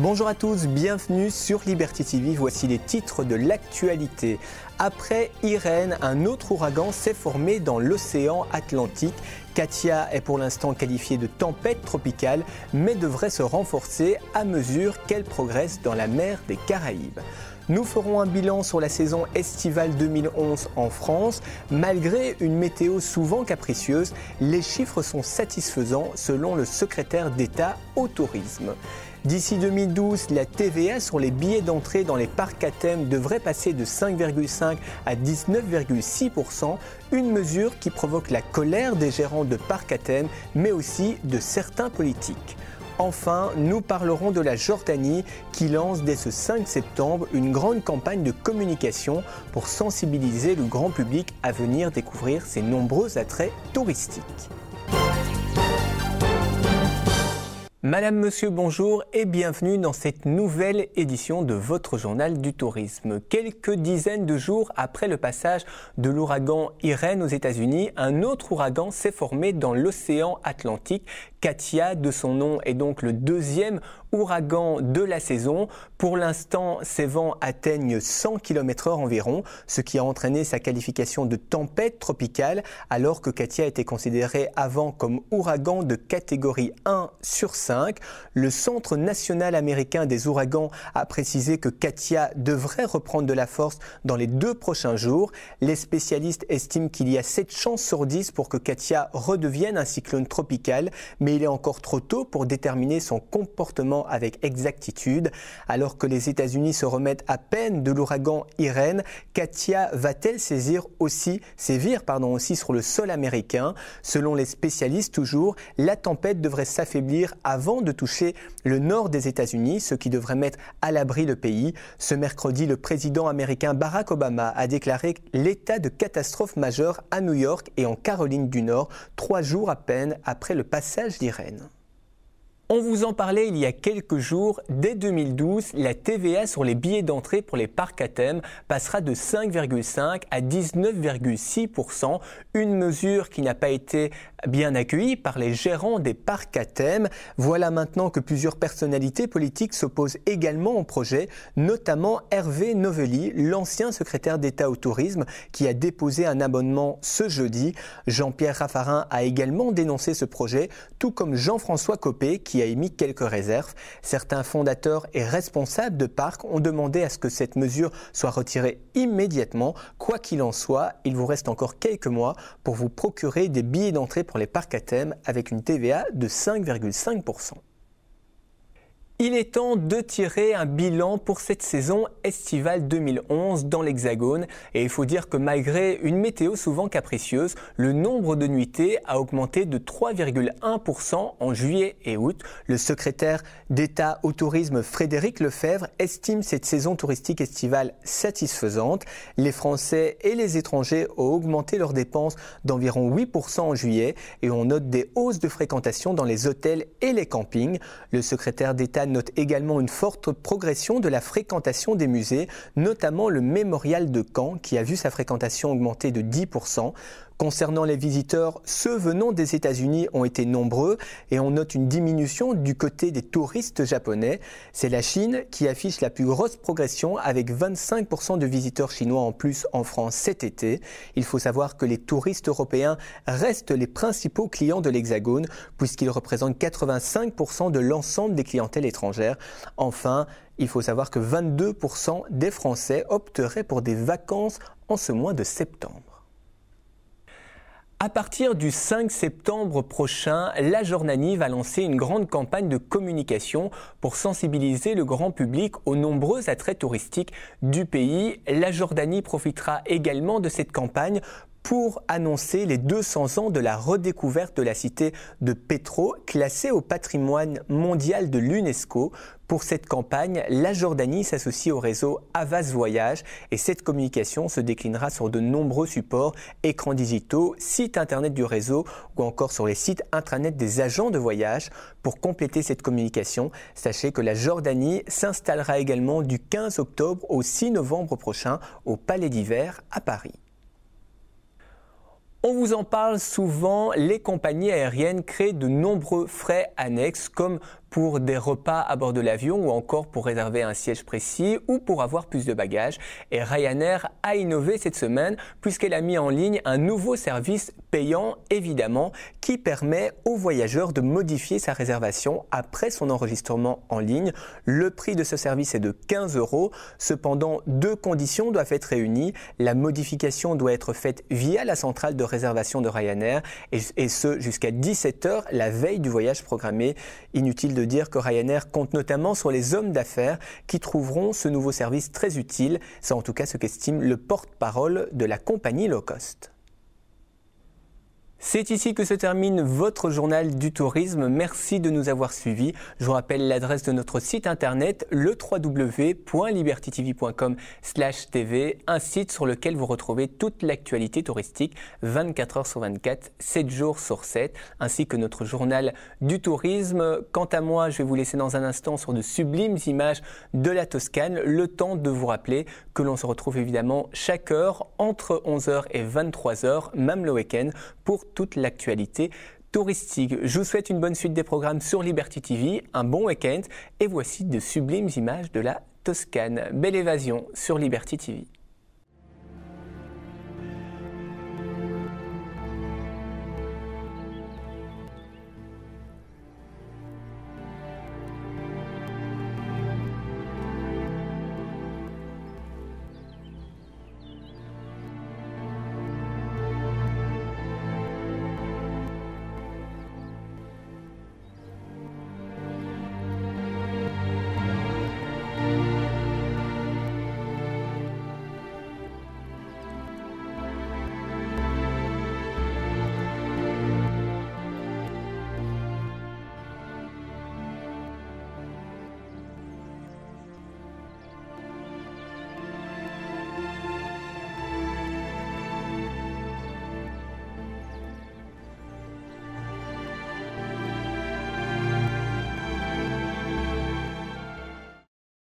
Bonjour à tous, bienvenue sur Liberté TV, voici les titres de l'actualité. Après Irène, un autre ouragan s'est formé dans l'océan Atlantique. Katia est pour l'instant qualifiée de tempête tropicale, mais devrait se renforcer à mesure qu'elle progresse dans la mer des Caraïbes. Nous ferons un bilan sur la saison estivale 2011 en France. Malgré une météo souvent capricieuse, les chiffres sont satisfaisants selon le secrétaire d'État au tourisme. D'ici 2012, la TVA sur les billets d'entrée dans les parcs à thème devrait passer de 5,5 à 19,6%, une mesure qui provoque la colère des gérants de parcs à thème, mais aussi de certains politiques. Enfin, nous parlerons de la Jordanie qui lance dès ce 5 septembre une grande campagne de communication pour sensibiliser le grand public à venir découvrir ses nombreux attraits touristiques. Madame, Monsieur, bonjour et bienvenue dans cette nouvelle édition de votre journal du tourisme. Quelques dizaines de jours après le passage de l'ouragan Irène aux États-Unis, un autre ouragan s'est formé dans l'océan Atlantique. Katia, de son nom, est donc le deuxième ouragan de la saison. Pour l'instant, ses vents atteignent 100 km/h environ, ce qui a entraîné sa qualification de tempête tropicale, alors que Katia était considéré avant comme ouragan de catégorie 1 sur 5. Le Centre national américain des ouragans a précisé que Katia devrait reprendre de la force dans les 2 prochains jours. Les spécialistes estiment qu'il y a 7 chances sur 10 pour que Katia redevienne un cyclone tropical, mais il est encore trop tôt pour déterminer son comportement avec exactitude. Alors que les États-Unis se remettent à peine de l'ouragan Irène, Katia va-t-elle sévir aussi sur le sol américain? Selon les spécialistes toujours, la tempête devrait s'affaiblir avant de toucher le nord des États-Unis, ce qui devrait mettre à l'abri le pays. Ce mercredi, le président américain Barack Obama a déclaré l'état de catastrophe majeure à New York et en Caroline du Nord, 3 jours à peine après le passage d'Irène. On vous en parlait il y a quelques jours. Dès 2012, la TVA sur les billets d'entrée pour les parcs à thème passera de 5,5 à 19,6%, une mesure qui n'a pas été bien accueillie par les gérants des parcs à thème. Voilà maintenant que plusieurs personnalités politiques s'opposent également au projet, notamment Hervé Novelli, l'ancien secrétaire d'État au tourisme, qui a déposé un amendement ce jeudi. Jean-Pierre Raffarin a également dénoncé ce projet, tout comme Jean-François Copé, qui a émis quelques réserves. Certains fondateurs et responsables de parcs ont demandé à ce que cette mesure soit retirée immédiatement. Quoi qu'il en soit, il vous reste encore quelques mois pour vous procurer des billets d'entrée pour les parcs à thème avec une TVA de 5,5%. Il est temps de tirer un bilan pour cette saison estivale 2011 dans l'Hexagone. Et il faut dire que malgré une météo souvent capricieuse, le nombre de nuitées a augmenté de 3,1% en juillet et août. Le secrétaire d'État au tourisme Frédéric Lefebvre estime cette saison touristique estivale satisfaisante. Les Français et les étrangers ont augmenté leurs dépenses d'environ 8% en juillet et on note des hausses de fréquentation dans les hôtels et les campings. Le secrétaire d'État note également une forte progression de la fréquentation des musées, notamment le Mémorial de Caen qui a vu sa fréquentation augmenter de 10%. Concernant les visiteurs, ceux venant des États-Unis ont été nombreux et on note une diminution du côté des touristes japonais. C'est la Chine qui affiche la plus grosse progression avec 25% de visiteurs chinois en plus en France cet été. Il faut savoir que les touristes européens restent les principaux clients de l'Hexagone puisqu'ils représentent 85% de l'ensemble des clientèles étrangères. Enfin, il faut savoir que 22% des Français opteraient pour des vacances en ce mois de septembre. À partir du 5 septembre prochain, la Jordanie va lancer une grande campagne de communication pour sensibiliser le grand public aux nombreux attraits touristiques du pays. La Jordanie profitera également de cette campagne pour annoncer les 200 ans de la redécouverte de la cité de Pétro, classée au patrimoine mondial de l'UNESCO. Pour cette campagne, la Jordanie s'associe au réseau Havas Voyage et cette communication se déclinera sur de nombreux supports, écrans digitaux, sites internet du réseau ou encore sur les sites intranet des agents de voyage. Pour compléter cette communication, sachez que la Jordanie s'installera également du 15 octobre au 6 novembre prochain au Palais d'Hiver à Paris. On vous en parle souvent, les compagnies aériennes créent de nombreux frais annexes comme pour des repas à bord de l'avion ou encore pour réserver un siège précis ou pour avoir plus de bagages. Et Ryanair a innové cette semaine puisqu'elle a mis en ligne un nouveau service payant évidemment qui permet aux voyageurs de modifier sa réservation après son enregistrement en ligne. Le prix de ce service est de 15 €. Cependant, deux conditions doivent être réunies. La modification doit être faite via la centrale de réservation de Ryanair et ce jusqu'à 17 h la veille du voyage programmé. Inutile de dire que Ryanair compte notamment sur les hommes d'affaires qui trouveront ce nouveau service très utile. C'est en tout cas ce qu'estime le porte-parole de la compagnie low cost. C'est ici que se termine votre journal du tourisme. Merci de nous avoir suivis. Je vous rappelle l'adresse de notre site internet, le www.libertytv.com/tv, un site sur lequel vous retrouvez toute l'actualité touristique 24 h sur 24, 7 jours sur 7, ainsi que notre journal du tourisme. Quant à moi, je vais vous laisser dans un instant sur de sublimes images de la Toscane, le temps de vous rappeler que l'on se retrouve évidemment chaque heure entre 11 h et 23 h, même le week-end, pour toute l'actualité touristique. Je vous souhaite une bonne suite des programmes sur Liberty TV, un bon week-end et voici de sublimes images de la Toscane. Belle évasion sur Liberty TV.